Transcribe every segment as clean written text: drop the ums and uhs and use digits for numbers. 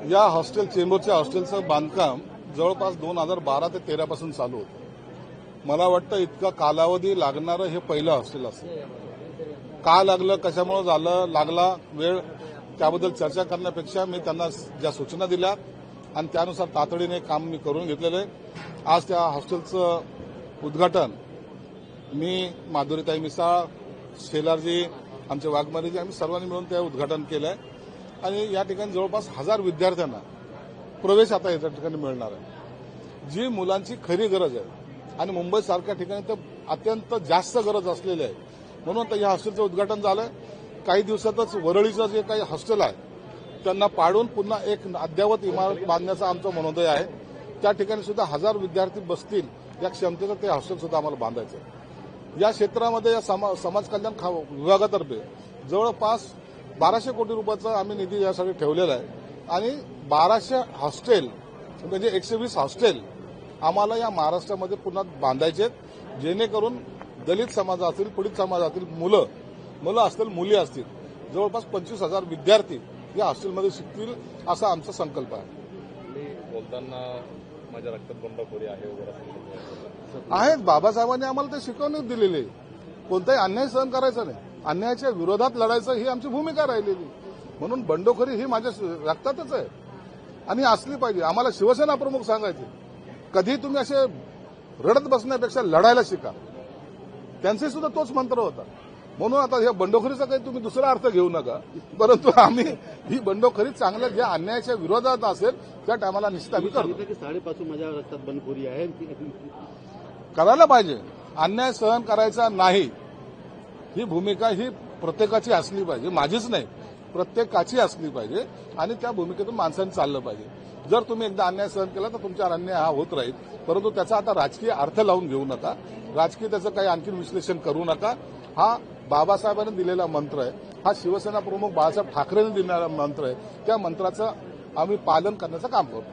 या हॉस्टेल चेंबूरच्या हॉस्टेलचं बांधकाम जवळपास 2012 ते 13 पासून चालू होतं। मला वाटतं इतका कालावधी लागणारं हे पहिलं हॉस्टेल असेल। का लागलं, कशामुळे झालं, लागला वेळ, त्याबद्दल चर्चा करण्यापेक्षा मी त्यांना ज्या सूचना दिल्या आणि त्यानुसार तातडीने काम मी करून घेतलेलं आहे। आज त्या हॉस्टेलचं उद्घाटन मी, माधुरीताई मिसाळ, शेलारजी, आमचे वाघमारेजी, आम्ही सर्वांनी मिळून ते उद्घाटन केलं आहे आणि या ठिकाणी जवळपास 1000 विद्यार्थ्यांना प्रवेश आता या ठिकाणी मिळणार आहे। जी मुलांची खरी गरज आहे आणि मुंबईसारख्या ठिकाणी तर अत्यंत जास्त गरज असलेली आहे, म्हणून तर या हॉस्टेलचं उद्घाटन झालं। काही दिवसातच वरळीचं जे काही हॉस्टेल आहे त्यांना पाडून पुन्हा एक अद्ययावत इमारत बांधण्याचा आमचा मनोदय आहे। त्या ठिकाणी सुद्धा 1000 विद्यार्थी बसतील या क्षमतेचं ते हॉस्टेल सुद्धा आम्हाला बांधायचं आहे। या क्षेत्रामध्ये या समाज कल्याण विभागातर्फे जवळपास 1200 कोटी रुपयाचा आम्ही निधी यासाठी ठेवलेला आहे आणि 1200 हॉस्टेल म्हणजे 120 हॉस्टेल आम्हाला या महाराष्ट्रामध्ये पुन्हा बांधायचे आहेत, जेणेकरून दलित समाजातील, पीडित समाजातील मुलं असतील, मुली असतील, जवळपास 25,000 विद्यार्थी या हॉस्टेलमध्ये शिकतील असा आमचा संकल्प आहे। मी बोलताना माझ्या रक्तात बंडखोरी आहे वगैरे आहेत, बाबासाहेबांनी आम्हाला ते शिकवणूक दिलेली, कोणताही अन्याय सहन करायचा नाही, अन्यायाच्या विरोधात लढायचं ही आमची भूमिका राहिलेली, म्हणून बंडखोरी ही माझ्या रक्तातच आहे आणि असली पाहिजे। आम्हाला शिवसेना प्रमुख सांगायचे, कधी तुम्ही असे रडत बसण्यापेक्षा लढायला शिका, त्यांचे सुद्धा तोच मंत्र होता। म्हणून आता ह्या बंडखोरीचा काही तुम्ही दुसरा अर्थ घेऊ नका, परंतु आम्ही ही बंडखोरी चांगल्या ज्या अन्यायाच्या विरोधात असेल त्या टायमाला निश्चित आम्ही करतो। 5.5 माझ्या रक्तात बंडखोरी आहे, करायला पाहिजे, अन्याय सहन करायचा नाही ही भूमिका ही प्रत्येकाची असली पाहिजे, माझीच नाही, प्रत्येकाची असली पाहिजे आणि त्या भूमिकेतून माणसांनी चाललं पाहिजे। जर तुम्ही एकदा अन्याय सहन केला तर तुमच्यावर अन्याय हा होत राहील, परंतु त्याचा आता राजकीय अर्थ लावून घेऊ नका, राजकीय त्याचं काही आणखी विश्लेषण करू नका। हा बाबासाहेबांनी दिलेला मंत्र आहे, हा शिवसेना प्रमुख बाळासाहेब ठाकरेंनी दिलेला मंत्र आहे, त्या मंत्राचं आम्ही पालन करण्याचं काम करतो।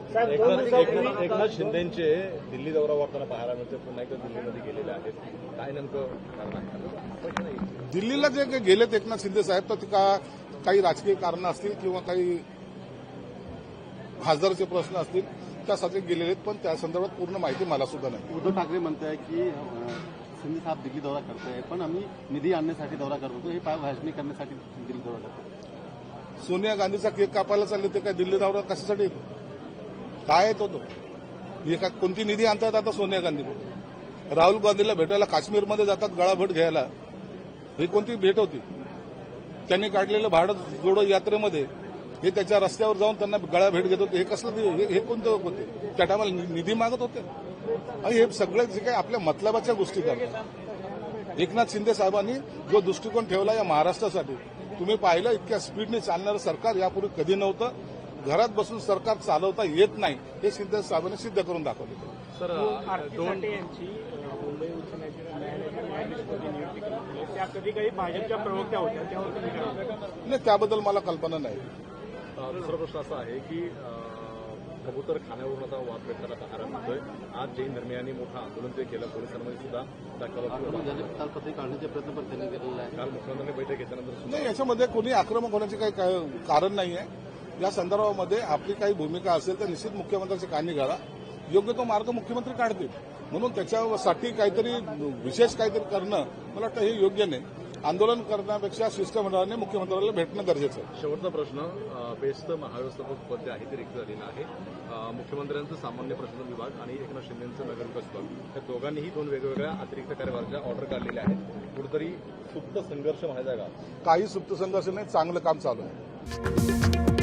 एकनाथ शिंदेचे दिल्ली दौरा वाटताना पाहायला मिळते, पुन्हा एकदा दिल्लीमध्ये गेलेले आहेत, काय नेमकं कारण आहे? दिल्लीला जे गेलेत एकनाथ शिंदे साहेब तर काही राजकीय कारणं असतील किंवा काही खासदाराचे प्रश्न असतील त्यासाठी गेलेले आहेत, पण त्या संदर्भात पूर्ण माहिती मला सुद्धा नाही। उद्धव ठाकरे म्हणताय की शिंदे साहेब दिल्ली दौरा करताय, पण आम्ही निधी आणण्यासाठी दौरा करतो, हे पायभाजणी करण्यासाठी दिल्ली दौरा करतो। सोनिया गांधीचा केक कापायला चालले ते काय दिल्ली दौरा कशासाठी येतो? काय येतो तो? हे कोणती निधी आणतात आता सोनिया गांधी? राहुल गांधीला भेटायला काश्मीरमध्ये जातात गळाभेट घ्यायला, ही कोणती भेट होती? त्यांनी काढलेलं भाडं जोडो यात्रेमध्ये हे त्याच्या रस्त्यावर जाऊन त्यांना गळा भेट घेत होते, हे कसलं, हे कोणते होते? त्या टायमाला निधी मागत होते आणि हे सगळे जे काही आपल्या मतलबाच्या गोष्टी करतात। एकनाथ शिंदे साहेबांनी जो दृष्टिकोन ठेवला या महाराष्ट्रासाठी तुम्ही पाहिलं, इतक्या स्पीडने चालणारं सरकार यापूर्वी कधी नव्हतं। घरात बसून सरकार चालवता येत नाही हे शिंदे साहेबांनी सिद्ध करून दाखवलं। सर, यांची मुंबई उच्च न्यायालयाच्या न्यायाधीशपदी नियुक्ती केली, त्या कधी काही भाजपच्या प्रवक्त्या होत्या, त्यावर तुम्ही काय म्हणता? नाही, त्याबद्दल मला कल्पना नाही। दुसरा प्रश्न असा आहे की कबूतर खाण्यावरून आता वाद पेटताना पाहायला मिळतोय। आज जैन धर्मियांनी मोठं आंदोलन ते केलं, पोलिसांमध्ये सुद्धा तालपत्री काढण्याचा प्रयत्न पण त्यांनी केलेला आहे। काल मुख्यमंत्र्यांनी बैठक घेतल्यानंतर नाही, याच्यामध्ये कोणी आक्रमक होण्याचे काही कारण नाहीये। या संदर्भामध्ये आपली काही भूमिका असेल तर निश्चित मुख्यमंत्र्यांची काळजी घ्या, योग्य तो मार्ग मुख्यमंत्री काढतील, म्हणून त्याच्यासाठी काहीतरी विशेष काहीतरी करणं मला वाटतं हे योग्य नाही। आंदोलन करण्यापेक्षा शिष्टमंडळाने मुख्यमंत्र्यांना भेटणं गरजेचं आहे। शेवटचा प्रश्न, बेस्ट महाव्यवस्थापक पद जे आहे ते रिक्त झालेलं आहे। मुख्यमंत्र्यांचं सामान्य प्रशासन विभाग आणि एकनाथ शिंदेचं नगरविकास विभाग या दोघांनीही 2 वेगवेगळ्या अतिरिक्त कार्यभाराच्या ऑर्डर काढलेल्या आहेत। कुठेतरी सुप्त संघर्ष म्हणायचा का? काही सुप्त संघर्ष नाही, चांगलं काम चालू आहे।